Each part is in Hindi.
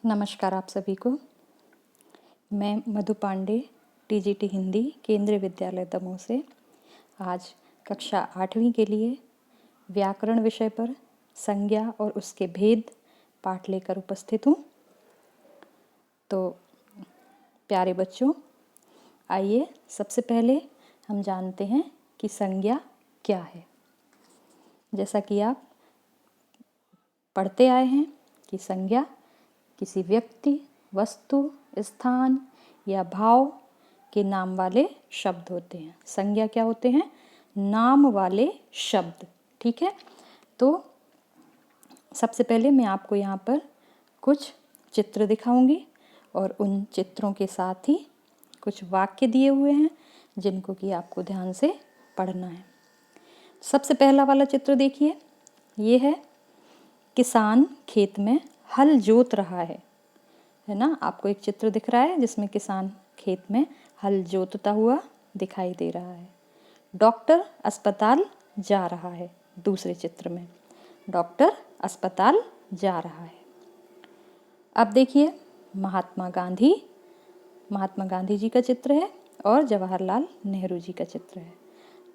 नमस्कार आप सभी को। मैं मधु पांडे, टीजीटी हिंदी, केंद्रीय विद्यालय दमोह से आज कक्षा 8वीं के लिए व्याकरण विषय पर संज्ञा और उसके भेद पाठ लेकर उपस्थित हूँ। तो प्यारे बच्चों, आइए सबसे पहले हम जानते हैं कि संज्ञा क्या है। जैसा कि आप पढ़ते आए हैं कि संज्ञा किसी व्यक्ति, वस्तु, स्थान या भाव के नाम वाले शब्द होते हैं। संज्ञा क्या होते हैं? नाम वाले शब्द। ठीक है, तो सबसे पहले मैं आपको यहाँ पर कुछ चित्र दिखाऊंगी और उन चित्रों के साथ ही कुछ वाक्य दिए हुए हैं जिनको कि आपको ध्यान से पढ़ना है। सबसे पहला वाला चित्र देखिए, ये है किसान खेत में हल जोत रहा है ना। आपको एक चित्र दिख रहा है जिसमें किसान खेत में हल जोतता हुआ दिखाई दे रहा है। डॉक्टर अस्पताल जा रहा है, दूसरे चित्र में डॉक्टर अस्पताल जा रहा है। अब देखिए महात्मा गांधी जी का चित्र है और जवाहरलाल नेहरू जी का चित्र है।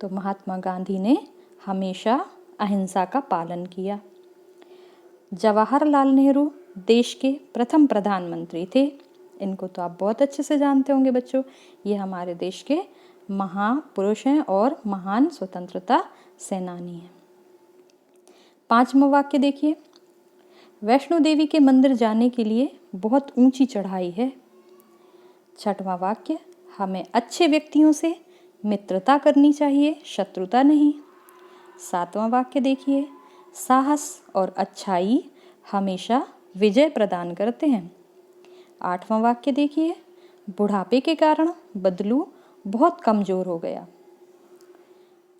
तो महात्मा गांधी ने हमेशा अहिंसा का पालन किया। जवाहरलाल नेहरू देश के प्रथम प्रधानमंत्री थे। इनको तो आप बहुत अच्छे से जानते होंगे बच्चों। ये हमारे देश के महापुरुष हैं और महान स्वतंत्रता सेनानी हैं। 5वां वाक्य देखिए, वैष्णो देवी के मंदिर जाने के लिए बहुत ऊंची चढ़ाई है। 6वां वाक्य, हमें अच्छे व्यक्तियों से मित्रता करनी चाहिए, शत्रुता नहीं। 7वां वाक्य देखिए, साहस और अच्छाई हमेशा विजय प्रदान करते हैं। 8वां वाक्य देखिए, बुढ़ापे के कारण बदलू बहुत कमजोर हो गया।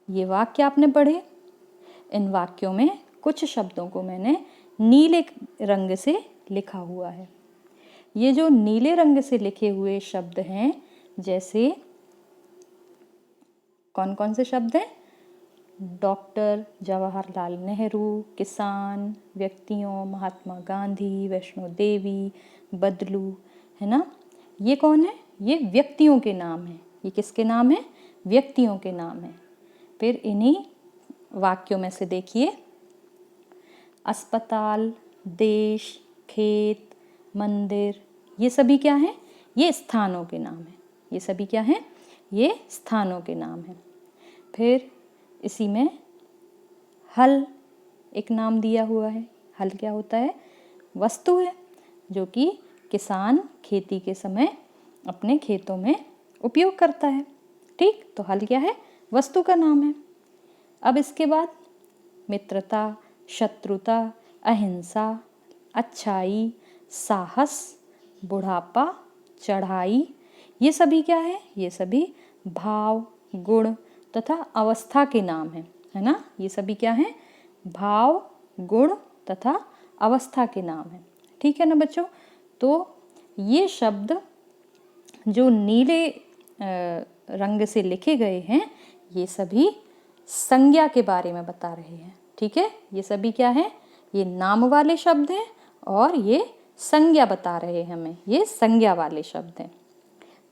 ये वाक्य आपने पढ़े। इन वाक्यों में कुछ शब्दों को मैंने नीले रंग से लिखा हुआ है। ये जो नीले रंग से लिखे हुए शब्द हैं, जैसे कौन कौन से शब्द हैं? डॉक्टर, जवाहरलाल नेहरू, किसान, व्यक्तियों, महात्मा गांधी, वैष्णो देवी, बदलू, है ना। ये कौन है? ये व्यक्तियों के नाम हैं। ये किसके नाम हैं? व्यक्तियों के नाम हैं। फिर इन्हीं वाक्यों में से देखिए, अस्पताल, देश, खेत, मंदिर, ये सभी क्या हैं? ये स्थानों के नाम हैं। ये सभी क्या हैं? ये स्थानों के नाम हैं। फिर इसी में हल एक नाम दिया हुआ है। हल क्या होता है? वस्तु है जो कि किसान खेती के समय अपने खेतों में उपयोग करता है। ठीक, तो हल क्या है? वस्तु का नाम है। अब इसके बाद मित्रता, शत्रुता, अहिंसा, अच्छाई, साहस, बुढ़ापा, चढ़ाई, ये सभी क्या है? ये सभी भाव, गुण तथा अवस्था के नाम हैं, है ना। ये सभी क्या हैं? भाव, गुण तथा अवस्था के नाम हैं। ठीक है ना बच्चों। तो ये शब्द जो नीले रंग से लिखे गए हैं, ये सभी संज्ञा के बारे में बता रहे हैं। ठीक है, ये सभी क्या हैं? ये नाम वाले शब्द हैं और ये संज्ञा बता रहे हैं हमें। ये संज्ञा वाले शब्द हैं।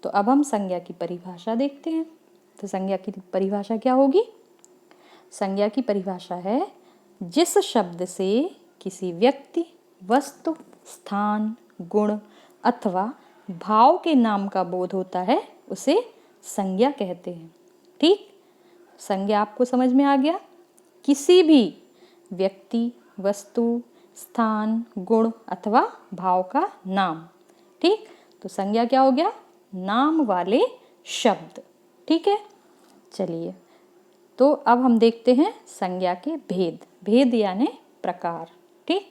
तो अब हम संज्ञा की परिभाषा देखते हैं। तो संज्ञा की परिभाषा क्या होगी? संज्ञा की परिभाषा है, जिस शब्द से किसी व्यक्ति, वस्तु, स्थान, गुण अथवा भाव के नाम का बोध होता है, उसे संज्ञा कहते हैं। ठीक, संज्ञा आपको समझ में आ गया? किसी भी व्यक्ति, वस्तु, स्थान, गुण अथवा भाव का नाम। ठीक, तो संज्ञा क्या हो गया? नाम वाले शब्द। ठीक है, चलिए तो अब हम देखते हैं संज्ञा के भेद। भेद यानी प्रकार। ठीक,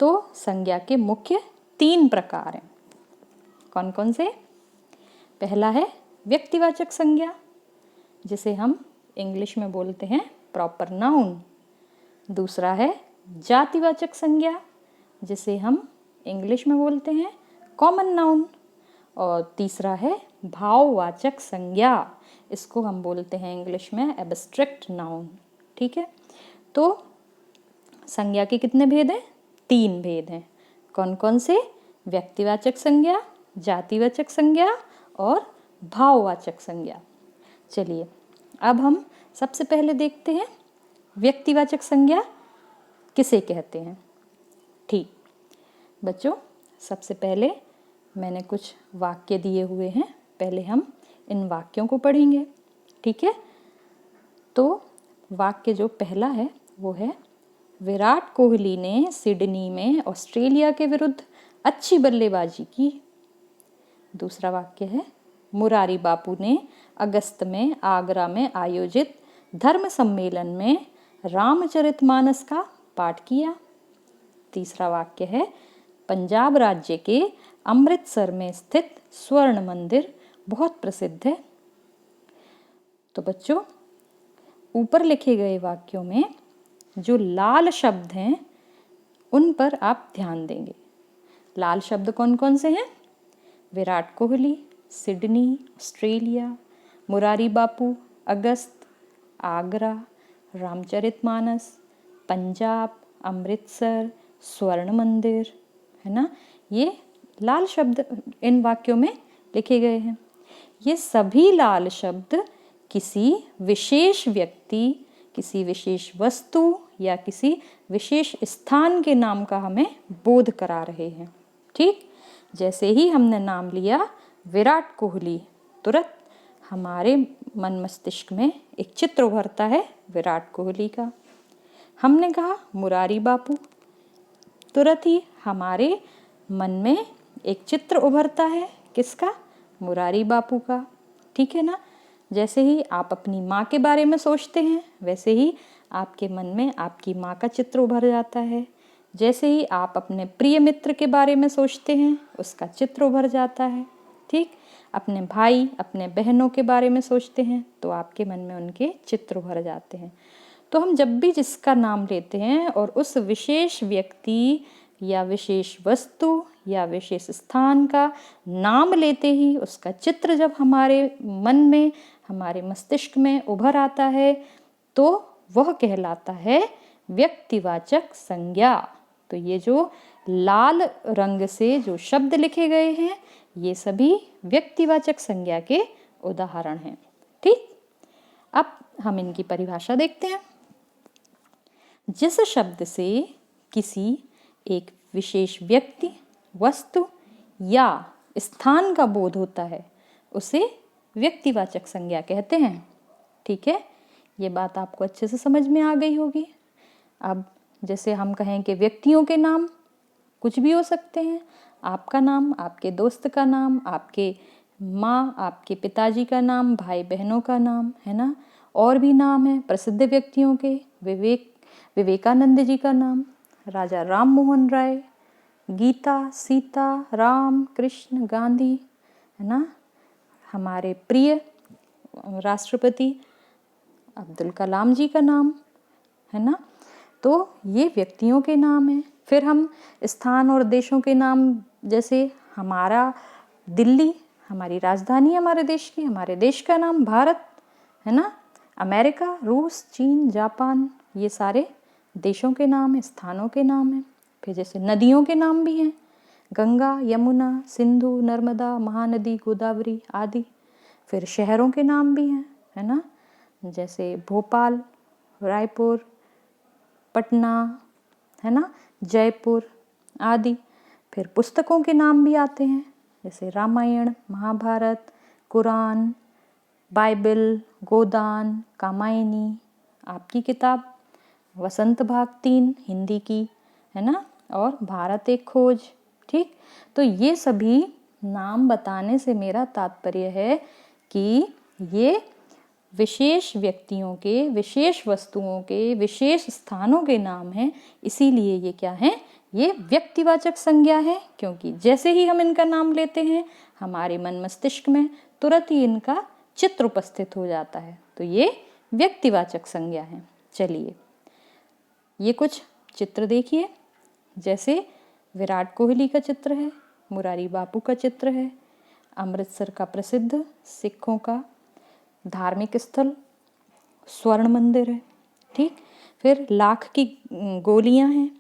तो संज्ञा के मुख्य 3 प्रकार हैं। कौन कौन से? पहला है व्यक्तिवाचक संज्ञा, जिसे हम इंग्लिश में बोलते हैं प्रॉपर नाउन। दूसरा है जातिवाचक संज्ञा, जिसे हम इंग्लिश में बोलते हैं कॉमन नाउन। और तीसरा है भाववाचक संज्ञा, इसको हम बोलते हैं इंग्लिश में एब्स्ट्रैक्ट नाउन। ठीक है, तो संज्ञा के कितने भेद हैं? 3 भेद हैं। कौन कौन से? व्यक्तिवाचक संज्ञा, जातिवाचक संज्ञा और भाववाचक संज्ञा। चलिए अब हम सबसे पहले देखते हैं व्यक्तिवाचक संज्ञा किसे कहते हैं। ठीक बच्चों, सबसे पहले मैंने कुछ वाक्य दिए हुए हैं, पहले हम इन वाक्यों को पढ़ेंगे। ठीक है, तो वाक्य जो पहला है वो है, विराट कोहली ने सिडनी में ऑस्ट्रेलिया के विरुद्ध अच्छी बल्लेबाजी की। दूसरा वाक्य है, मुरारी बापू ने अगस्त में आगरा में आयोजित धर्म सम्मेलन में रामचरितमानस का पाठ किया। तीसरा वाक्य है, पंजाब राज्य के अमृतसर में स्थित स्वर्ण मंदिर बहुत प्रसिद्ध है। तो बच्चों, ऊपर लिखे गए वाक्यों में जो लाल शब्द हैं उन पर आप ध्यान देंगे। लाल शब्द कौन कौन से हैं? विराट कोहली, सिडनी, ऑस्ट्रेलिया, मुरारी बापू, अगस्त, आगरा, रामचरितमानस, पंजाब, अमृतसर, स्वर्ण मंदिर, है ना। ये लाल शब्द इन वाक्यों में लिखे गए हैं। ये सभी लाल शब्द किसी विशेष व्यक्ति, किसी विशेष वस्तु या किसी विशेष स्थान के नाम का हमें बोध करा रहे हैं। ठीक, जैसे ही हमने नाम लिया विराट कोहली, तुरंत हमारे मन मस्तिष्क में एक चित्र उभरता है विराट कोहली का। हमने कहा मुरारी बापू, तुरंत ही हमारे मन में एक चित्र उभरता है किसका? मुरारी बापू का। ठीक है ना। जैसे ही आप अपनी माँ के बारे में सोचते हैं वैसे ही आपके मन में आपकी माँ का चित्र उभर जाता है। जैसे ही आप अपने प्रिय मित्र के बारे में सोचते हैं उसका चित्र उभर जाता है। ठीक, अपने भाई अपने बहनों के बारे में सोचते हैं तो आपके मन में उनके चित्र उभर जाते हैं। तो हम जब भी जिसका नाम लेते हैं और उस विशेष व्यक्ति या विशेष वस्तु या विशेष स्थान का नाम लेते ही उसका चित्र जब हमारे मन में, हमारे मस्तिष्क में उभर आता है तो वह कहलाता है व्यक्तिवाचक संज्ञा। तो ये जो लाल रंग से जो शब्द लिखे गए हैं ये सभी व्यक्तिवाचक संज्ञा के उदाहरण हैं। ठीक, अब हम इनकी परिभाषा देखते हैं। जिस शब्द से किसी एक विशेष व्यक्ति, वस्तु या स्थान का बोध होता है उसे व्यक्तिवाचक संज्ञा कहते हैं। ठीक है, ये बात आपको अच्छे से समझ में आ गई होगी। अब जैसे हम कहें कि व्यक्तियों के नाम कुछ भी हो सकते हैं, आपका नाम, आपके दोस्त का नाम, आपके माँ, आपके पिताजी का नाम, भाई बहनों का नाम, है ना। और भी नाम है प्रसिद्ध व्यक्तियों के, विवेकानंद जी का नाम, राजा राम मोहन राय, गीता, सीता, राम, कृष्ण, गांधी, है ना। हमारे प्रिय राष्ट्रपति अब्दुल कलाम जी का नाम, है ना। तो ये व्यक्तियों के नाम हैं। फिर हम स्थान और देशों के नाम, जैसे हमारा दिल्ली हमारी राजधानी है हमारे देश की, हमारे देश का नाम भारत, है ना। अमेरिका, रूस, चीन, जापान, ये सारे देशों के नाम हैं, स्थानों के नाम हैं। फिर जैसे नदियों के नाम भी हैं, गंगा, यमुना, सिंधु, नर्मदा, महानदी, गोदावरी आदि। फिर शहरों के नाम भी हैं, है ना, जैसे भोपाल, रायपुर, पटना, है ना, जयपुर आदि। फिर पुस्तकों के नाम भी आते हैं, जैसे रामायण, महाभारत, कुरान, बाइबल, गोदान, कामायनी, आपकी किताब, वसंत भाग 3 हिंदी की, है ना, और भारत एक खोज। ठीक, तो ये सभी नाम बताने से मेरा तात्पर्य है कि ये विशेष व्यक्तियों के, विशेष वस्तुओं के, विशेष स्थानों के नाम हैं। इसीलिए ये क्या हैं? ये व्यक्तिवाचक संज्ञा है, क्योंकि जैसे ही हम इनका नाम लेते हैं हमारे मन मस्तिष्क में तुरंत ही इनका चित्र उपस्थित हो जाता है। तो ये व्यक्तिवाचक संज्ञा है। चलिए ये कुछ चित्र देखिए, जैसे विराट कोहली का चित्र है, मुरारी बापू का चित्र है, अमृतसर का प्रसिद्ध सिखों का धार्मिक स्थल स्वर्ण मंदिर है। ठीक, फिर लाख की गोलियां हैं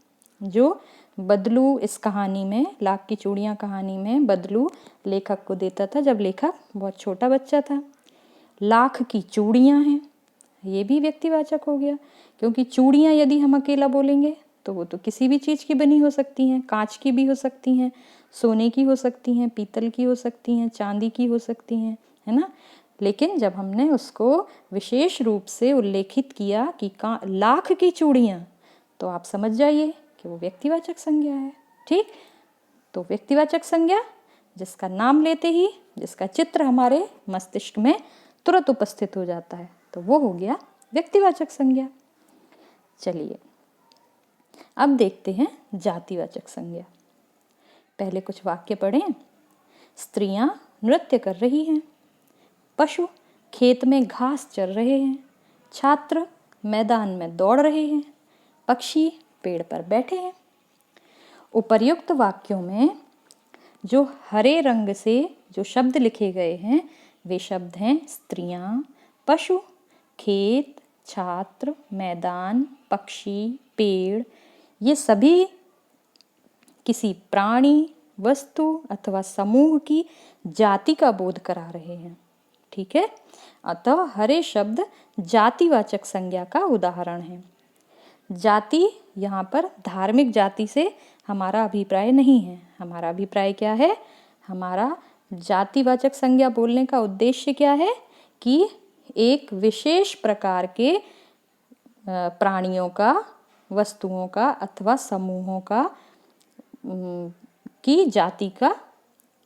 जो बदलू इस कहानी में, लाख की चूड़ियाँ कहानी में बदलू लेखक को देता था जब लेखक बहुत छोटा बच्चा था। लाख की चूड़ियाँ हैं, ये भी व्यक्तिवाचक हो गया, क्योंकि चूड़ियाँ यदि हम अकेला बोलेंगे तो वो तो किसी भी चीज़ की बनी हो सकती हैं, कांच की भी हो सकती हैं, सोने की हो सकती हैं, पीतल की हो सकती हैं, चांदी की हो सकती हैं, है ना। लेकिन जब हमने उसको विशेष रूप से उल्लेखित किया कि लाख की चूड़ियाँ, तो आप समझ जाइए कि वो व्यक्तिवाचक संज्ञा है। ठीक, तो व्यक्तिवाचक संज्ञा जिसका नाम लेते ही जिसका चित्र हमारे मस्तिष्क में तुरंत उपस्थित हो जाता है, तो वो हो गया व्यक्तिवाचक संज्ञा। चलिए अब देखते हैं जातिवाचक संज्ञा। पहले कुछ वाक्य पढ़ें। स्त्रियां नृत्य कर रही हैं, पशु खेत में घास चर रहे हैं, छात्र मैदान में दौड़ रहे हैं, पक्षी पेड़ पर बैठे हैं। उपर्युक्त वाक्यों में जो हरे रंग से जो शब्द लिखे गए हैं वे शब्द हैं स्त्रियां, पशु, खेत, छात्र, मैदान, पक्षी, पेड़। ये सभी किसी प्राणी, वस्तु अथवा समूह की जाति का बोध करा रहे हैं। ठीक है, अतः हरे शब्द जातिवाचक संज्ञा का उदाहरण है। जाति यहाँ पर धार्मिक जाति से हमारा अभिप्राय नहीं है। हमारा अभिप्राय क्या है? हमारा जातिवाचक संज्ञा बोलने का उद्देश्य क्या है कि एक विशेष प्रकार के प्राणियों का, वस्तुओं का अथवा समूहों का की जाति का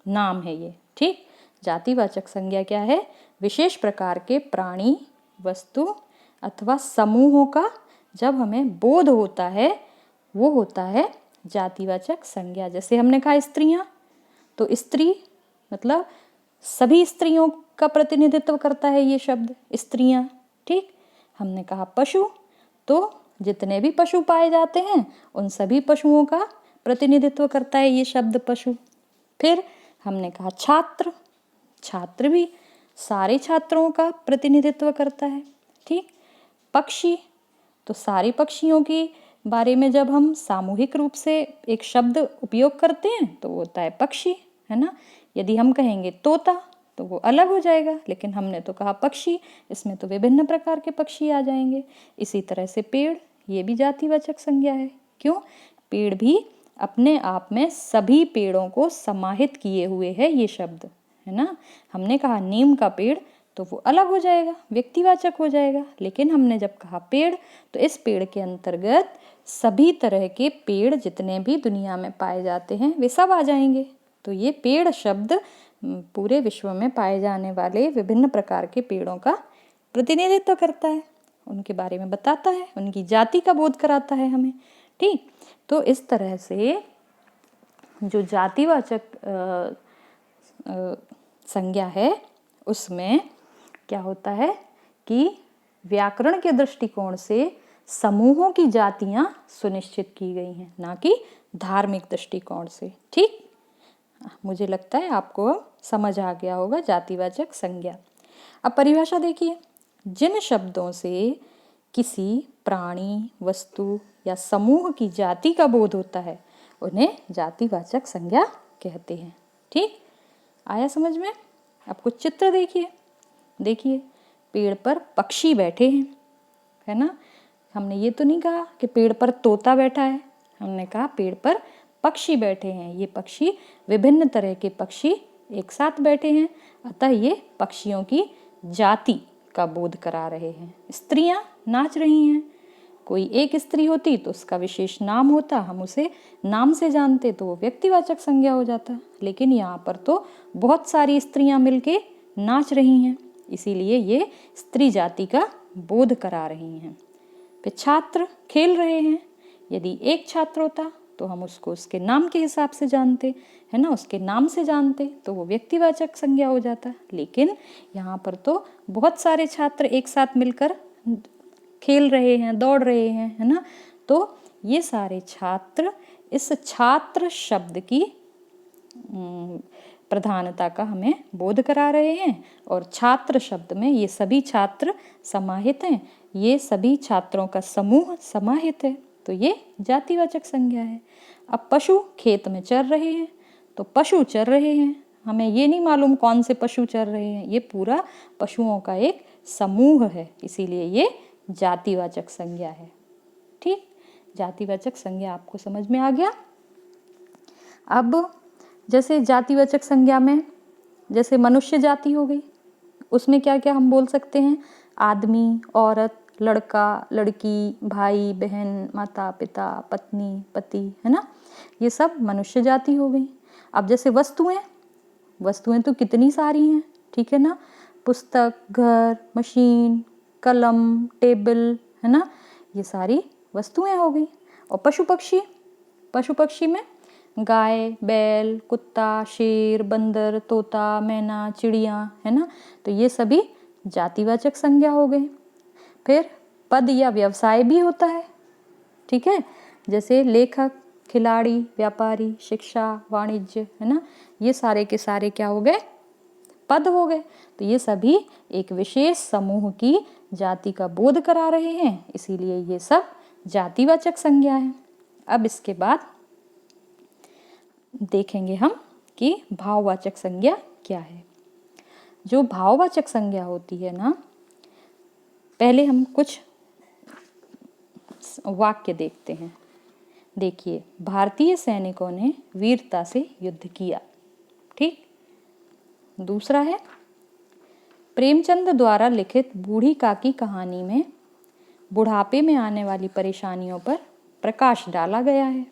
नाम है ये। ठीक, जातिवाचक संज्ञा क्या है? विशेष प्रकार के प्राणी, वस्तु अथवा समूहों का जब हमें बोध होता है वो होता है जातिवाचक संज्ञा। जैसे हमने कहा स्त्रियां, तो स्त्री मतलब सभी स्त्रियों का प्रतिनिधित्व करता है ये शब्द स्त्रियां। ठीक, हमने कहा पशु, तो जितने भी पशु पाए जाते हैं उन सभी पशुओं का प्रतिनिधित्व करता है ये शब्द पशु। फिर हमने कहा छात्र, छात्र भी सारे छात्रों का प्रतिनिधित्व करता है। ठीक, पक्षी, तो सारे पक्षियों के बारे में जब हम सामूहिक रूप से एक शब्द उपयोग करते हैं तो वो होता है पक्षी, है ना। यदि हम कहेंगे तोता तो वो अलग हो जाएगा, लेकिन हमने तो कहा पक्षी, इसमें तो विभिन्न प्रकार के पक्षी आ जाएंगे। इसी तरह से पेड़, ये भी जातिवाचक संज्ञा है। क्यों? पेड़ भी अपने आप में सभी पेड़ों को समाहित किए हुए है ये शब्द, है ना। हमने कहा नीम का पेड़ तो वो अलग हो जाएगा, व्यक्तिवाचक हो जाएगा, लेकिन हमने जब कहा पेड़ तो इस पेड़ के अंतर्गत सभी तरह के पेड़ जितने भी दुनिया में पाए जाते हैं वे सब आ जाएंगे। तो ये पेड़ शब्द पूरे विश्व में पाए जाने वाले विभिन्न प्रकार के पेड़ों का प्रतिनिधित्व करता है, उनके बारे में बताता है, उनकी जाति का बोध कराता है हमें। ठीक, तो इस तरह से जो जातिवाचक संज्ञा है उसमें क्या होता है कि व्याकरण के दृष्टिकोण से समूहों की जातियां सुनिश्चित की गई हैं, ना कि धार्मिक दृष्टिकोण से। ठीक, मुझे लगता है आपको समझ आ गया होगा जातिवाचक संज्ञा। अब परिभाषा देखिए। जिन शब्दों से किसी प्राणी, वस्तु या समूह की जाति का बोध होता है उन्हें जातिवाचक संज्ञा कहते हैं। ठीक, आया समझ में? अब कुछ चित्र देखिए। देखिए, पेड़ पर पक्षी बैठे हैं, है ना। हमने ये तो नहीं कहा कि पेड़ पर तोता बैठा है, हमने कहा पेड़ पर पक्षी बैठे हैं। ये पक्षी विभिन्न तरह के पक्षी एक साथ बैठे हैं, अतः ये पक्षियों की जाति का बोध करा रहे हैं। स्त्रियां नाच रही हैं, कोई एक स्त्री होती तो उसका विशेष नाम होता, हम उसे नाम से जानते तो वो व्यक्तिवाचक संज्ञा हो जाता, लेकिन यहाँ पर तो बहुत सारी स्त्रियां मिलके नाच रही हैं, इसीलिए ये स्त्री जाति का बोध करा रही हैं। फिर छात्र खेल रहे हैं, यदि एक छात्र होता तो हम उसको उसके नाम के हिसाब से जानते, है ना, उसके नाम से जानते तो वो व्यक्तिवाचक संज्ञा हो जाता, लेकिन यहाँ पर तो बहुत सारे छात्र एक साथ मिलकर खेल रहे हैं, दौड़ रहे हैं, है ना। तो ये सारे छात्र इस छात्र शब्द की प्रधानता का हमें बोध करा रहे हैं, और छात्र शब्द में ये सभी छात्र समाहित हैं, ये सभी छात्रों का समूह समाहित है, तो ये जातिवाचक संज्ञा है। अब पशु खेत में चर रहे हैं, तो पशु चर रहे हैं, हमें ये नहीं मालूम कौन से पशु चर रहे हैं, ये पूरा पशुओं का एक समूह है, इसीलिए ये जातिवाचक संज्ञा है। ठीक, जातिवाचक संज्ञा आपको समझ में आ गया। अब जैसे जातिवाचक संज्ञा में जैसे मनुष्य जाति हो गई, उसमें क्या क्या हम बोल सकते हैं, आदमी, औरत, लड़का, लड़की, भाई, बहन, माता, पिता, पत्नी, पति, है ना, ये सब मनुष्य जाति हो गई। अब जैसे वस्तुएं, वस्तुएं तो कितनी सारी हैं, ठीक है ना, पुस्तक, घर, मशीन, कलम, टेबल, है ना, ये सारी वस्तुएं हो गई। और पशु पक्षी, पशु पक्षी में गाय, बैल, कुत्ता, शेर, बंदर, तोता, मैना, चिड़िया, है ना, तो ये सभी जातिवाचक संज्ञा हो गई। फिर पद या व्यवसाय भी होता है, ठीक है, जैसे लेखक, खिलाड़ी, व्यापारी, शिक्षा, वाणिज्य, है ना, ये सारे के सारे क्या हो गए, पद हो गए। तो ये सभी एक विशेष समूह की जाति का बोध करा रहे हैं, इसीलिए ये सब जातिवाचक संज्ञा है। अब इसके बाद देखेंगे हम कि भाववाचक संज्ञा क्या है। जो भाववाचक संज्ञा होती है ना, पहले हम कुछ वाक्य देखते हैं। देखिए, भारतीय सैनिकों ने वीरता से युद्ध किया, ठीक। दूसरा है, प्रेमचंद द्वारा लिखित बूढ़ी काकी कहानी में बुढ़ापे में आने वाली परेशानियों पर प्रकाश डाला गया है।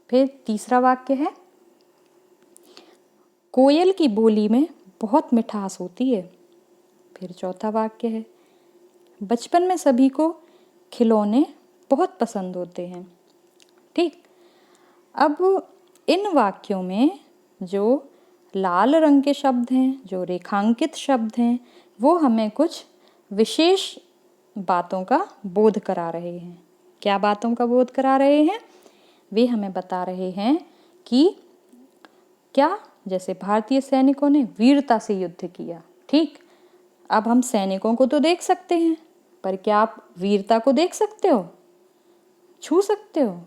फिर तीसरा वाक्य है, कोयल की बोली में बहुत मिठास होती है। फिर चौथा वाक्य है, बचपन में सभी को खिलौने बहुत पसंद होते हैं, ठीक। अब इन वाक्यों में जो लाल रंग के शब्द हैं, जो रेखांकित शब्द हैं, वो हमें कुछ विशेष बातों का बोध करा रहे हैं। क्या बातों का बोध करा रहे हैं? वे हमें बता रहे हैं कि क्या, जैसे भारतीय सैनिकों ने वीरता से युद्ध किया, ठीक। अब हम सैनिकों को तो देख सकते हैं, पर क्या आप वीरता को देख सकते हो, छू सकते हो?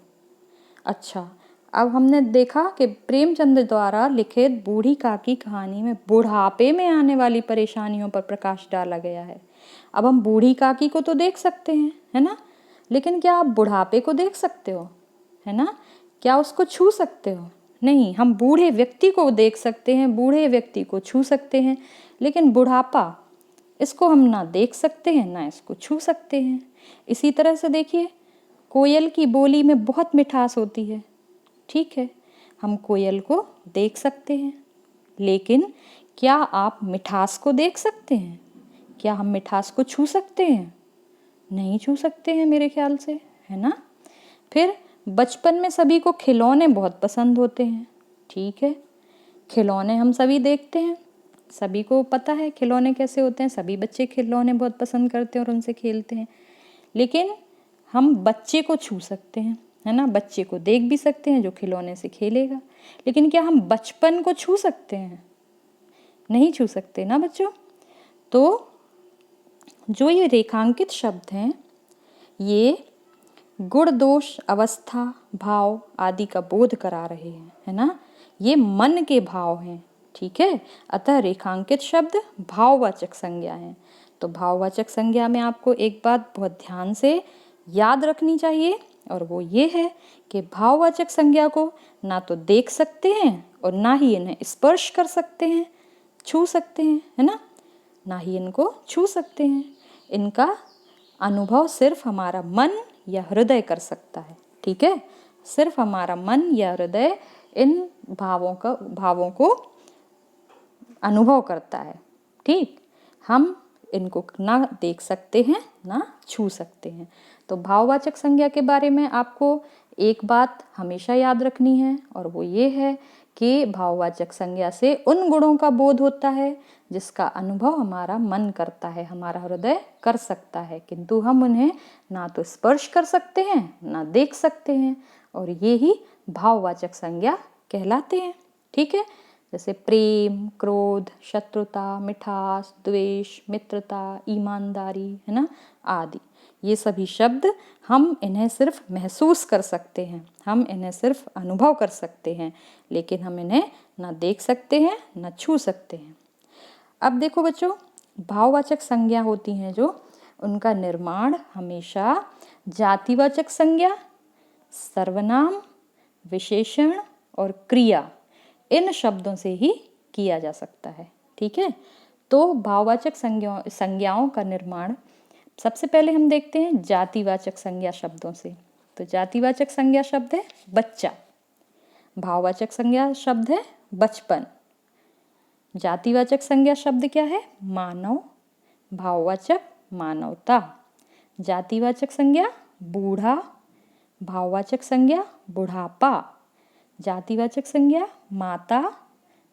अच्छा, अब हमने देखा कि प्रेमचंद द्वारा लिखित बूढ़ी काकी कहानी में बुढ़ापे में आने वाली परेशानियों पर प्रकाश डाला गया है। अब हम बूढ़ी काकी को तो देख सकते हैं, है ना, लेकिन क्या आप बुढ़ापे को देख सकते हो, है ना, क्या उसको छू सकते हो? नहीं। हम बूढ़े व्यक्ति को देख सकते हैं, बूढ़े व्यक्ति को छू सकते हैं, लेकिन बुढ़ापा, इसको हम ना देख सकते हैं ना इसको छू सकते हैं। इसी तरह से देखिए, कोयल की बोली में बहुत मिठास होती है, ठीक है, हम कोयल को देख सकते हैं, लेकिन क्या आप मिठास को देख सकते हैं? क्या हम मिठास को छू सकते हैं? नहीं छू सकते हैं मेरे ख्याल से, है ना। फिर बचपन में सभी को खिलौने बहुत पसंद होते हैं, ठीक है, खिलौने हम सभी देखते हैं, सभी को पता है खिलौने कैसे होते हैं, सभी बच्चे खिलौने बहुत पसंद करते हैं और उनसे खेलते हैं। लेकिन हम बच्चे को छू सकते हैं, है ना, बच्चे को देख भी सकते हैं जो खिलौने से खेलेगा, लेकिन क्या हम बचपन को छू सकते हैं? नहीं छू सकते ना बच्चों। तो जो ये रेखांकित शब्द हैं, ये गुण, दोष, अवस्था, भाव आदि का बोध करा रहे हैं, है ना, ये मन के भाव हैं, ठीक है। अतः रेखांकित शब्द भाववाचक संज्ञा हैं। तो भाववाचक संज्ञा में आपको एक बात बहुत ध्यान से याद रखनी चाहिए, और वो ये है कि भाववाचक संज्ञा को ना तो देख सकते हैं और ना ही इन्हें स्पर्श कर सकते हैं, छू सकते हैं, है ना ही इनको छू सकते हैं। इनका अनुभव सिर्फ हमारा मन या हृदय कर सकता है, ठीक है, सिर्फ हमारा मन या हृदय इन भावों को अनुभव करता है, ठीक। हम इनको ना देख सकते हैं ना छू सकते हैं। तो भाववाचक संज्ञा के बारे में आपको एक बात हमेशा याद रखनी है, और वो ये है कि भाववाचक संज्ञा से उन गुणों का बोध होता है जिसका अनुभव हमारा मन करता है, हमारा हृदय कर सकता है, किंतु हम उन्हें ना तो स्पर्श कर सकते हैं ना देख सकते हैं, और ये ही भाववाचक संज्ञा कहलाते हैं, ठीक है। जैसे प्रेम, क्रोध, शत्रुता, मिठास, द्वेष, मित्रता, ईमानदारी, है ना, आदि, ये सभी शब्द हम इन्हें सिर्फ महसूस कर सकते हैं, हम इन्हें सिर्फ अनुभव कर सकते हैं, लेकिन हम इन्हें ना देख सकते हैं ना छू सकते हैं। अब देखो बच्चों, भाववाचक संज्ञा होती हैं जो, उनका निर्माण हमेशा जातिवाचक संज्ञा, सर्वनाम, विशेषण और क्रिया, इन शब्दों से ही किया जा सकता है। ठीक है, तो भाववाचक संज्ञाओं का निर्माण सबसे पहले हम देखते हैं जातिवाचक संज्ञा शब्दों से। तो जातिवाचक संज्ञा शब्द है बच्चा, भाववाचक संज्ञा शब्द है बचपन, जातिवाचक संज्ञा शब्द क्या है मानव, भाववाचक मानवता, जातिवाचक संज्ञा बूढ़ा, भाववाचक संज्ञा बुढ़ापा, जातिवाचक संज्ञा माता,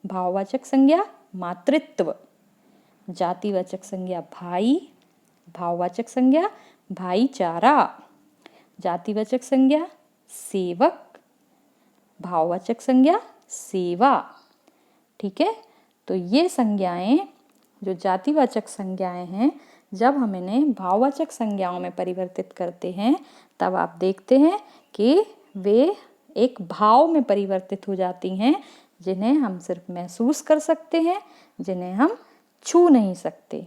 भाववाचक संज्ञा मातृत्व, जातिवाचक संज्ञा भाई, भाववाचक संज्ञा भाईचारा, जातिवाचक संज्ञा सेवक, भाववाचक संज्ञा सेवा। ठीक है, तो ये संज्ञाएं जो जातिवाचक संज्ञाएं हैं, जब हम इन्हें भाववाचक संज्ञाओं में परिवर्तित करते हैं तब आप देखते हैं कि वे एक भाव में परिवर्तित हो जाती हैं, जिन्हें हम सिर्फ महसूस कर सकते हैं, जिन्हें हम छू नहीं सकते।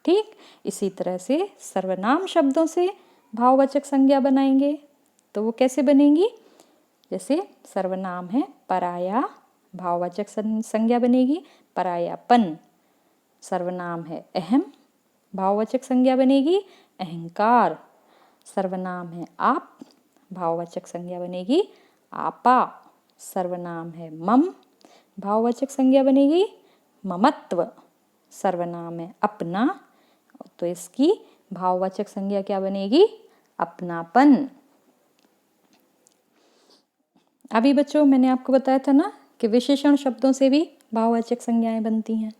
ठीक, इसी तरह से सर्वनाम शब्दों से भाववाचक संज्ञा बनाएंगे तो वो कैसे बनेंगी, जैसे सर्वनाम है पराया, भाववाचक संज्ञा बनेगी परायापन, सर्वनाम है अहम, भाववाचक संज्ञा बनेगी अहंकार, सर्वनाम है आप, भाववाचक संज्ञा बनेगी आपा, सर्वनाम है मम, भाववाचक संज्ञा बनेगी ममत्व, सर्वनाम है अपना, तो इसकी भाववाचक संज्ञा क्या बनेगी अपनापन। अभी बच्चों मैंने आपको बताया था ना कि विशेषण शब्दों से भी भाववाचक संज्ञाएं बनती हैं,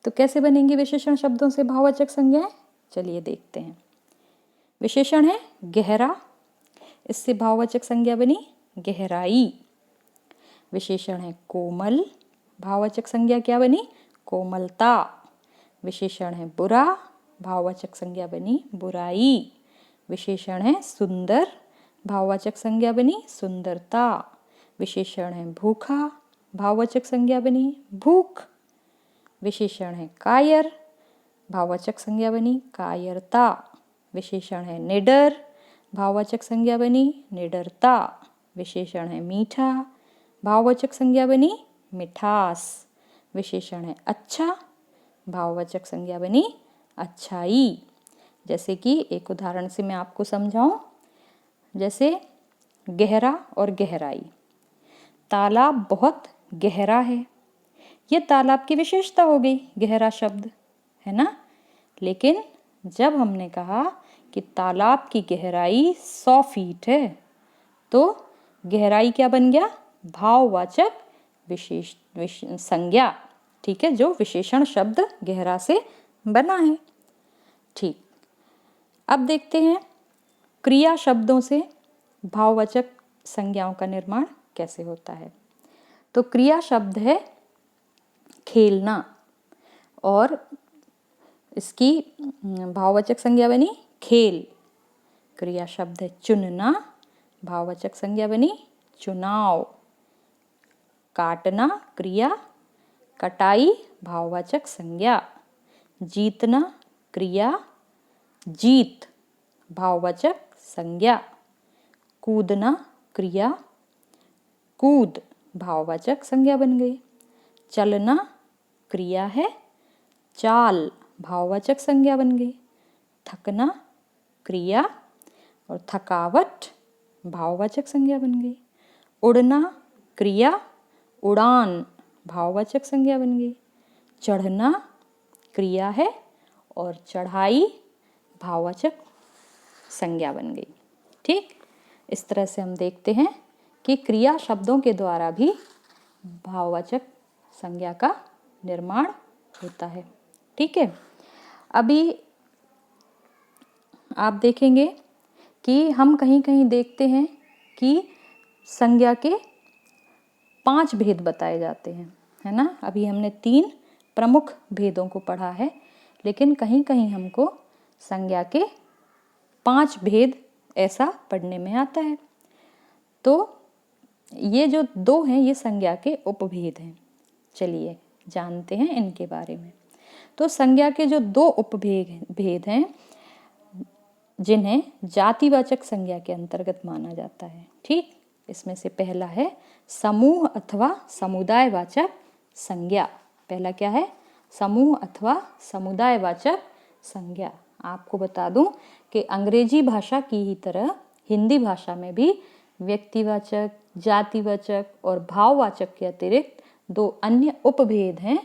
तो कैसे बनेंगी विशेषण शब्दों से भाववाचक संज्ञाएं, चलिए देखते हैं। विशेषण है गहरा, इससे भाववाचक संज्ञा बनी गहराई। विशेषण है कोमल, भाववाचक संज्ञा क्या बनी कोमलता। विशेषण है बुरा, भाववाचक संज्ञा बनी बुराई। विशेषण है सुंदर, भाववाचक संज्ञा बनी सुंदरता। विशेषण है भूखा, भाववाचक संज्ञा बनी भूख। विशेषण है कायर, भाववाचक संज्ञा बनी कायरता। विशेषण है निडर, भाववाचक संज्ञा बनी निडरता। विशेषण है मीठा, भाववाचक संज्ञा बनी मिठास। विशेषण है अच्छा, भाववाचक संज्ञा बनी अच्छाई। जैसे कि एक उदाहरण से मैं आपको समझाऊं, जैसे गहरा और गहराई। तालाब बहुत गहरा है, ये तालाब की विशेषता हो गई, गहरा शब्द है ना। लेकिन जब हमने कहा कि तालाब की गहराई 100 फीट है, तो गहराई क्या बन गया भाववाचक विशेष संज्ञा। ठीक है, जो विशेषण शब्द गहरा से बना है। ठीक, अब देखते हैं क्रिया शब्दों से भाववाचक संज्ञाओं का निर्माण कैसे होता है। तो क्रिया शब्द है खेलना, और इसकी भाववाचक संज्ञा बनी खेल। क्रिया शब्द है चुनना, भाववाचक संज्ञा बनी चुनाव। काटना क्रिया, कटाई भाववाचक संज्ञा। जीतना क्रिया, जीत भाववाचक संज्ञा। कूदना क्रिया, कूद भाववाचक संज्ञा बन गई। चलना क्रिया है, चाल भाववाचक संज्ञा बन गई। थकना क्रिया और थकावट भाववाचक संज्ञा बन गई। उड़ना क्रिया, उड़ान भाववाचक संज्ञा बन गई। चढ़ना क्रिया है और चढ़ाई भाववाचक संज्ञा बन गई। ठीक, इस तरह से हम देखते हैं कि क्रिया शब्दों के द्वारा भी भाववाचक संज्ञा का निर्माण होता है। ठीक है, अभी आप देखेंगे कि हम कहीं कहीं देखते हैं कि संज्ञा के 5 भेद बताए जाते हैं, है ना। अभी हमने 3 प्रमुख भेदों को पढ़ा है, लेकिन कहीं कहीं हमको संज्ञा के 5 भेद ऐसा पढ़ने में आता है। तो ये जो 2 हैं ये संज्ञा के उपभेद हैं। चलिए जानते हैं इनके बारे में। तो संज्ञा के जो 2 उपभेद हैं जिन्हें जातिवाचक संज्ञा के अंतर्गत माना जाता है। ठीक, इसमें से पहला है समूह अथवा समुदायवाचक संज्ञा। पहला क्या है? समूह अथवा समुदायवाचक संज्ञा। आपको बता दूं कि अंग्रेजी भाषा की ही तरह हिंदी भाषा में भी व्यक्तिवाचक, जातिवाचक और भाववाचक के अतिरिक्त 2 अन्य उपभेद हैं,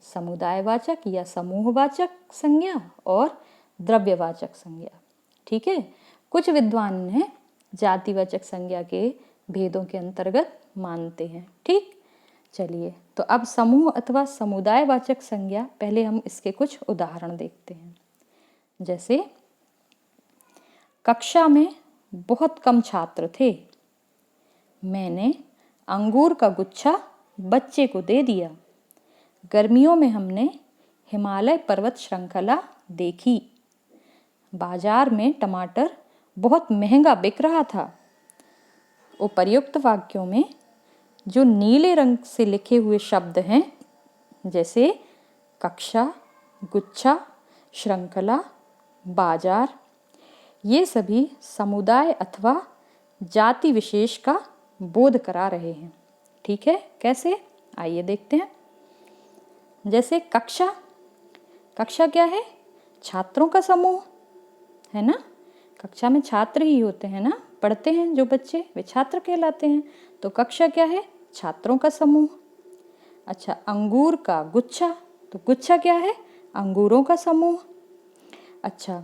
समुदायवाचक या समूहवाचक संज्ञा और द्रव्यवाचक संज्ञा। ठीक है, कुछ विद्वान इन्हें जातिवाचक संज्ञा के भेदों के अंतर्गत मानते हैं। ठीक, चलिए तो अब समूह अथवा समुदायवाचक संज्ञा, पहले हम इसके कुछ उदाहरण देखते हैं। जैसे कक्षा में बहुत कम छात्र थे, मैंने अंगूर का गुच्छा बच्चे को दे दिया। गर्मियों में हमने हिमालय पर्वत श्रृंखला देखी। बाजार में टमाटर बहुत महंगा बिक रहा था। उपर्युक्त वाक्यों में जो नीले रंग से लिखे हुए शब्द हैं, जैसे कक्षा, गुच्छा, श्रृंखला, बाजार, ये सभी समुदाय अथवा जाति विशेष का बोध करा रहे हैं। ठीक है, कैसे? आइए देखते हैं। जैसे कक्षा, कक्षा क्या है? छात्रों का समूह है ना। कक्षा में छात्र ही होते हैं ना, पढ़ते हैं जो बच्चे, वे छात्र कहलाते हैं। तो कक्षा क्या है? छात्रों का समूह। अच्छा, अंगूर का गुच्छा, तो गुच्छा क्या है? अंगूरों का समूह। अच्छा,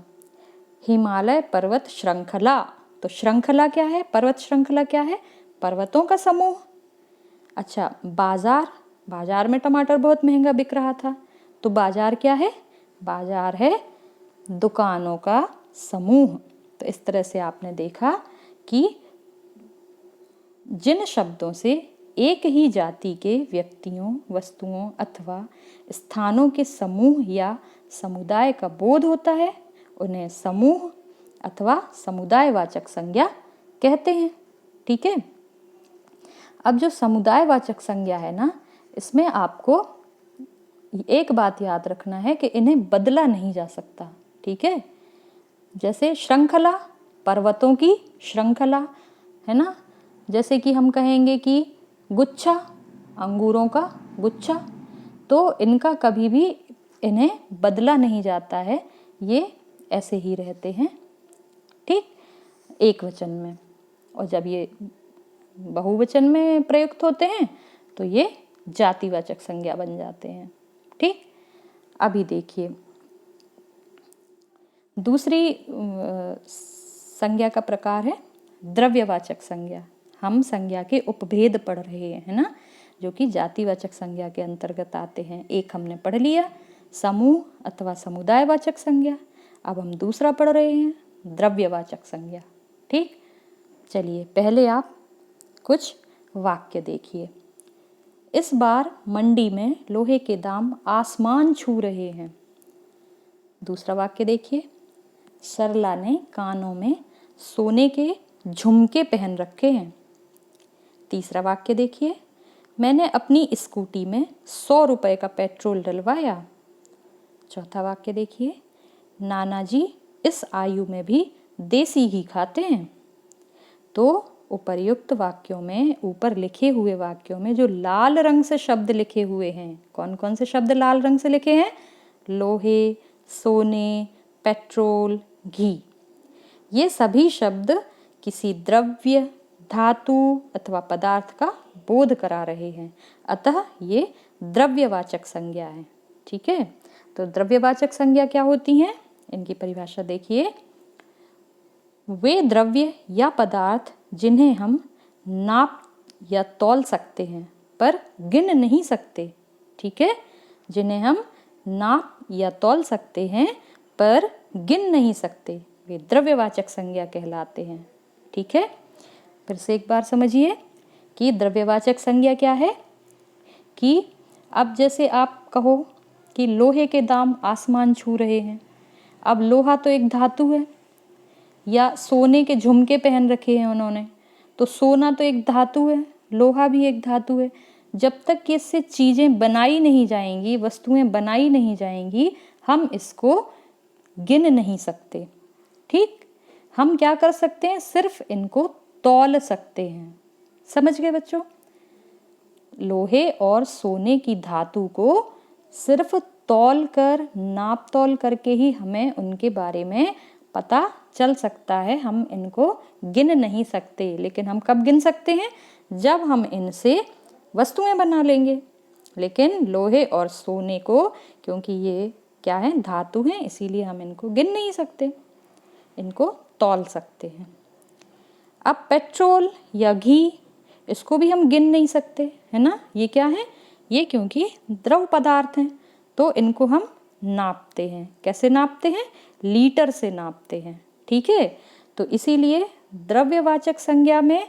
हिमालय पर्वत श्रृंखला, तो श्रृंखला क्या है? पर्वत श्रृंखला क्या है? पर्वतों का समूह। अच्छा, बाजार, बाजार में टमाटर बहुत महंगा बिक रहा था, तो बाजार क्या है? बाजार है दुकानों का समूह। तो इस तरह से आपने देखा कि जिन शब्दों से एक ही जाति के व्यक्तियों, वस्तुओं अथवा स्थानों के समूह या समुदाय का बोध होता है, उन्हें समूह अथवा समुदायवाचक संज्ञा कहते हैं। ठीक है, अब जो समुदायवाचक संज्ञा है ना, इसमें आपको एक बात याद रखना है कि इन्हें बदला नहीं जा सकता। ठीक है, जैसे श्रृंखला, पर्वतों की श्रृंखला है ना। जैसे कि हम कहेंगे कि गुच्छा, अंगूरों का गुच्छा, तो इनका कभी भी इन्हें बदला नहीं जाता है, ये ऐसे ही रहते हैं। ठीक, एक वचन में। और जब ये बहुवचन में प्रयुक्त होते हैं तो ये जातिवाचक संज्ञा बन जाते हैं। ठीक, अभी देखिए दूसरी संज्ञा का प्रकार है द्रव्यवाचक संज्ञा। हम संज्ञा के उपभेद पढ़ रहे हैं, है ना, जो कि जातिवाचक संज्ञा के अंतर्गत आते हैं। एक हमने पढ़ लिया समूह अथवा समुदायवाचक संज्ञा, अब हम दूसरा पढ़ रहे हैं द्रव्यवाचक संज्ञा। ठीक, चलिए पहले आप कुछ वाक्य देखिए। इस बार मंडी में लोहे के दाम आसमान छू रहे हैं। दूसरा वाक्य देखिए, सरला ने कानों में सोने के झुमके पहन रखे हैं। तीसरा वाक्य देखिए, मैंने अपनी स्कूटी में 100 रुपए का पेट्रोल डलवाया। चौथा वाक्य देखिए, नाना जी इस आयु में भी देसी घी खाते हैं। तो उपर्युक्त वाक्यों में, ऊपर लिखे हुए वाक्यों में जो लाल रंग से शब्द लिखे हुए हैं, कौन कौन से शब्द लाल रंग से लिखे हैं? लोहे, सोने, पेट्रोल, घी। ये सभी शब्द किसी द्रव्य, धातु अथवा पदार्थ का बोध करा रहे हैं, अतः ये द्रव्यवाचक संज्ञा है। ठीक है, तो द्रव्यवाचक संज्ञा क्या होती हैं? इनकी परिभाषा देखिए, वे द्रव्य या पदार्थ जिन्हें हम नाप या तौल सकते हैं पर गिन नहीं सकते। ठीक है, जिन्हें हम नाप या तौल सकते हैं पर गिन नहीं सकते, वे द्रव्यवाचक संज्ञा कहलाते हैं। ठीक है, फिर से एक बार समझिए कि द्रव्यवाचक संज्ञा क्या है। कि अब जैसे आप कहो कि लोहे के दाम आसमान छू रहे हैं। अब लोहा तो एक धातु है, या सोने के झुमके पहन रखे हैं उन्होंने, तो सोना तो एक धातु है, लोहा भी एक धातु है। जब तक कि इससे चीज़ें बनाई नहीं जाएंगी, वस्तुएं बनाई नहीं जाएंगी, हम इसको गिन नहीं सकते। ठीक, हम क्या कर सकते हैं, सिर्फ इनको तौल सकते हैं। समझ गए बच्चों? लोहे और सोने की धातु को सिर्फ तौल कर, नाप तौल करके ही हमें उनके बारे में पता चल सकता है। हम इनको गिन नहीं सकते, लेकिन हम कब गिन सकते हैं, जब हम इनसे वस्तुएं बना लेंगे। लेकिन लोहे और सोने को, क्योंकि ये क्या है, धातु हैं, इसीलिए हम इनको गिन नहीं सकते, इनको तौल सकते हैं। अब पेट्रोल या घी, इसको भी हम गिन नहीं सकते, है ना। ये क्या है, ये क्योंकि द्रव पदार्थ हैं, तो इनको हम नापते हैं। कैसे नापते हैं, लीटर से नापते हैं। ठीक है, तो इसीलिए द्रव्यवाचक संज्ञा में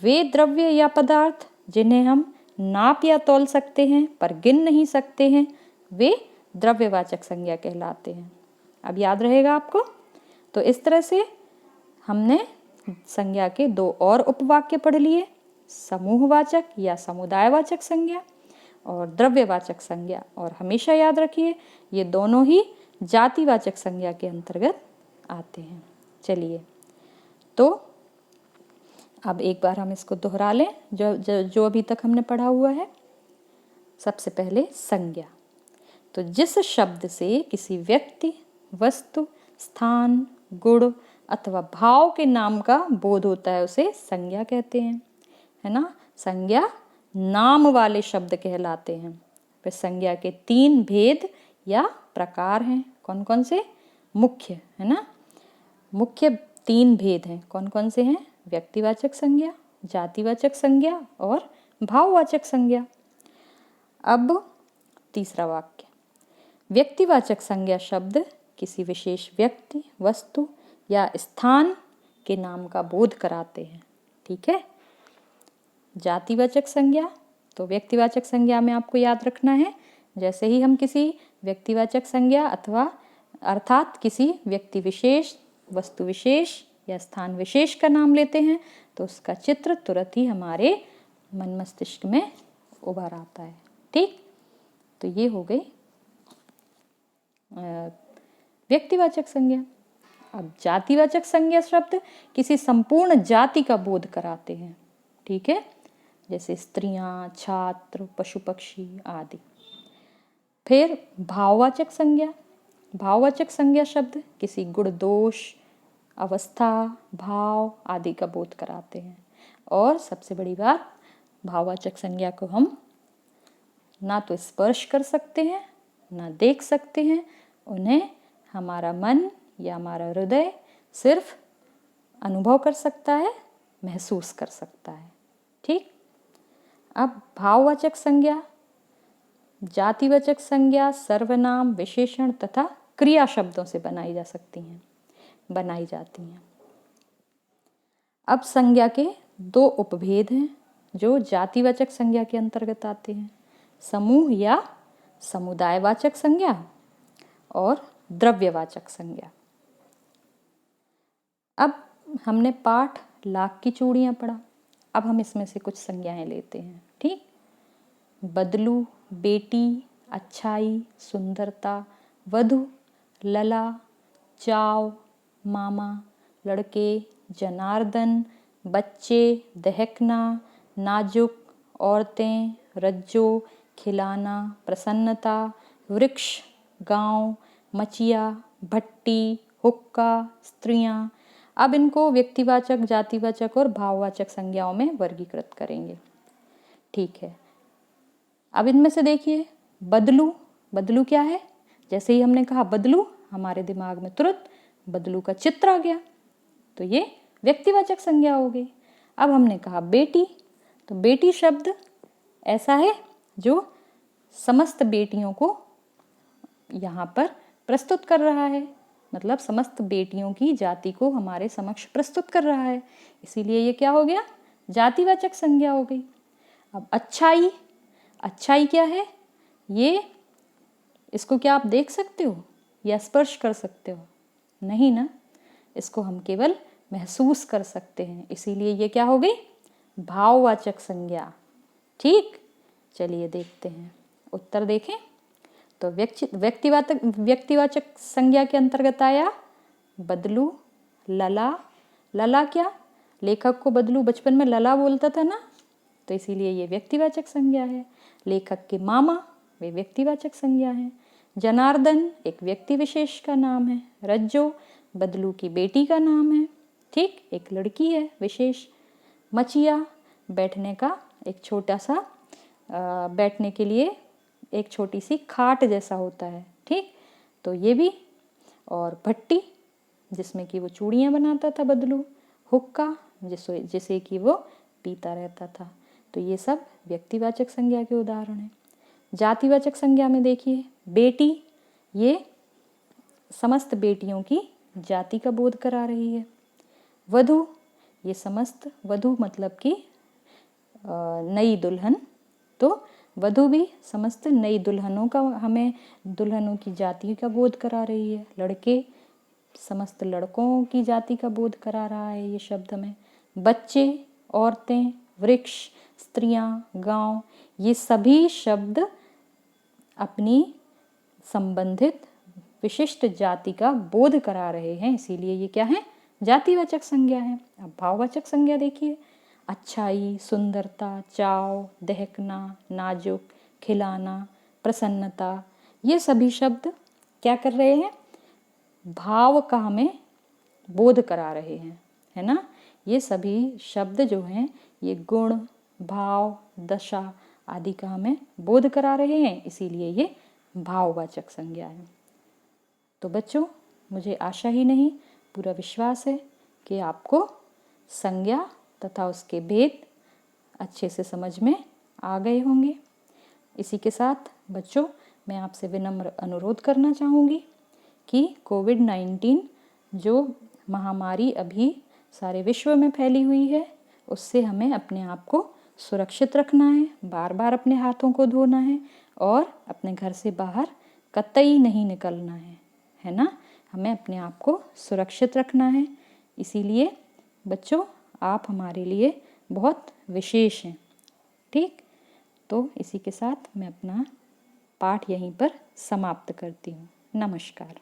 वे द्रव्य या पदार्थ जिन्हें हम नाप या तौल सकते हैं पर गिन नहीं सकते हैं, वे द्रव्यवाचक संज्ञा कहलाते हैं। अब याद रहेगा आपको। तो इस तरह से हमने संज्ञा के दो और उपवाक्य पढ़ लिए, समूहवाचक या समुदायवाचक संज्ञा और द्रव्यवाचक संज्ञा। और हमेशा याद रखिए, ये दोनों ही जातिवाचक संज्ञा के अंतर्गत आते हैं। चलिए, तो अब एक बार हम इसको दोहरा लें जो अभी तक हमने पढ़ा हुआ है। सबसे पहले संज्ञा, तो जिस शब्द से किसी व्यक्ति, वस्तु, स्थान, गुण अथवा भाव के नाम का बोध होता है, उसे संज्ञा कहते हैं, है ना। संज्ञा नाम वाले शब्द कहलाते हैं। फिर संज्ञा के 3 भेद या प्रकार हैं। कौन कौन से? मुख्य, है ना। मुख्य 3 भेद हैं। कौन कौन से हैं? व्यक्तिवाचक संज्ञा, जातिवाचक संज्ञा और भाववाचक संज्ञा। अब तीसरा वाक्य, व्यक्तिवाचक संज्ञा शब्द किसी विशेष व्यक्ति, वस्तु या स्थान के नाम का बोध कराते हैं। ठीक है। जातिवाचक संज्ञा, तो व्यक्तिवाचक संज्ञा में आपको याद रखना है, जैसे ही हम किसी व्यक्तिवाचक संज्ञा अथवा अर्थात किसी व्यक्ति विशेष, वस्तु विशेष या स्थान विशेष का नाम लेते हैं, तो उसका चित्र तुरंत ही हमारे मन मस्तिष्क में उभर आता है। ठीक, तो ये हो गई व्यक्तिवाचक संज्ञा। अब जातिवाचक संज्ञा शब्द किसी संपूर्ण जाति का बोध कराते हैं। ठीक है, जैसे स्त्रियां, छात्र, पशु पक्षी आदि। फिर भाववाचक संज्ञा, भाववाचक संज्ञा शब्द किसी गुण, दोष, अवस्था, भाव आदि का बोध कराते हैं। और सबसे बड़ी बात, भाववाचक संज्ञा को हम ना तो स्पर्श कर सकते हैं, ना देख सकते हैं, उन्हें हमारा मन या हमारा हृदय सिर्फ अनुभव कर सकता है, महसूस कर सकता है। ठीक, अब भाववाचक संज्ञा, जातिवाचक संज्ञा सर्वनाम, विशेषण तथा क्रिया शब्दों से बनाई जाती हैं। अब संज्ञा के 2 उपभेद हैं जो जातिवाचक संज्ञा के अंतर्गत आते हैं, समूह या समुदायवाचक संज्ञा और द्रव्यवाचक संज्ञा। अब हमने पाठ लाख की चूड़ियाँ पढ़ा, अब हम इसमें से कुछ संज्ञाएं लेते हैं। ठीक, बदलू, बेटी, अच्छाई, सुंदरता, वधु, लला, चाव, मामा, लड़के, जनार्दन, बच्चे, दहकना, नाजुक, औरतें, रज्जो, खिलाना, प्रसन्नता, वृक्ष, गांव, मचिया, भट्टी, हुक्का, स्त्रियां। अब इनको व्यक्तिवाचक, जातिवाचक और भाववाचक संज्ञाओं में वर्गीकृत करेंगे। ठीक है, अब इनमें से देखिए, बदलू, बदलू क्या है? जैसे ही हमने कहा बदलू, हमारे दिमाग में तुरंत बदलू का चित्र आ गया, तो ये व्यक्तिवाचक संज्ञा हो गई। अब हमने कहा बेटी, तो बेटी शब्द ऐसा है जो समस्त बेटियों को यहाँ पर प्रस्तुत कर रहा है, मतलब समस्त बेटियों की जाति को हमारे समक्ष प्रस्तुत कर रहा है, इसीलिए ये क्या हो गया? जातिवाचक संज्ञा हो गई। अब अच्छाई, अच्छाई क्या है? ये, इसको क्या आप देख सकते हो या स्पर्श कर सकते हो? नहीं ना, इसको हम केवल महसूस कर सकते हैं, इसीलिए ये क्या हो गई? भाववाचक संज्ञा। ठीक, चलिए देखते हैं उत्तर। देखें तो व्यक्तिवाचक संज्ञा के अंतर्गत आया बदलू, लला। लला क्या? लेखक को बदलू बचपन में लला बोलता था ना, तो इसीलिए ये व्यक्तिवाचक संज्ञा है। लेखक के मामा, वे व्यक्तिवाचक संज्ञा है। जनार्दन एक व्यक्ति विशेष का नाम है। रज्जो बदलू की बेटी का नाम है। ठीक, एक लड़की है विशेष। मचिया बैठने का एक छोटा सा बैठने के लिए एक छोटी सी खाट जैसा होता है। ठीक, तो ये भी। और भट्टी जिसमें कि वो चूड़ियाँ बनाता था बदलू। हुक्का जिसे कि वो पीता रहता था। तो ये सब व्यक्तिवाचक संज्ञा के उदाहरण हैं। जातिवाचक संज्ञा में देखिए बेटी, ये समस्त बेटियों की जाति का बोध करा रही है। वधू, ये समस्त, वधू मतलब कि नई दुल्हन, तो वधू भी समस्त नई दुल्हनों का, हमें दुल्हनों की जाति का बोध करा रही है। लड़के, समस्त लड़कों की जाति का बोध करा रहा है ये शब्द हमें। बच्चे, औरतें, वृक्ष, स्त्रियां, गांव, ये सभी शब्द अपनी संबंधित विशिष्ट जाति का बोध करा रहे हैं, इसीलिए ये क्या है? जातिवाचक संज्ञा है। अब भाववाचक संज्ञा देखिए अच्छाई, सुंदरता, चाव, दहकना, नाजुक, खिलाना, प्रसन्नता, ये सभी शब्द क्या कर रहे हैं? भाव का हमें बोध करा रहे हैं, है ना। ये सभी शब्द जो हैं ये गुण, भाव, दशा आदि का हमें बोध करा रहे हैं, इसीलिए ये भाववाचक संज्ञा है। तो बच्चों, मुझे आशा ही नहीं पूरा विश्वास है कि आपको संज्ञा तथा उसके भेद अच्छे से समझ में आ गए होंगे। इसी के साथ बच्चों, मैं आपसे विनम्र अनुरोध करना चाहूँगी कि कोविड-19 जो महामारी अभी सारे विश्व में फैली हुई है, उससे हमें अपने आप को सुरक्षित रखना है। बार बार अपने हाथों को धोना है और अपने घर से बाहर कतई नहीं निकलना है ना। हमें अपने आप को सुरक्षित रखना है। इसीलिए बच्चों, आप हमारे लिए बहुत विशेष हैं। ठीक, तो इसी के साथ मैं अपना पाठ यहीं पर समाप्त करती हूँ। नमस्कार।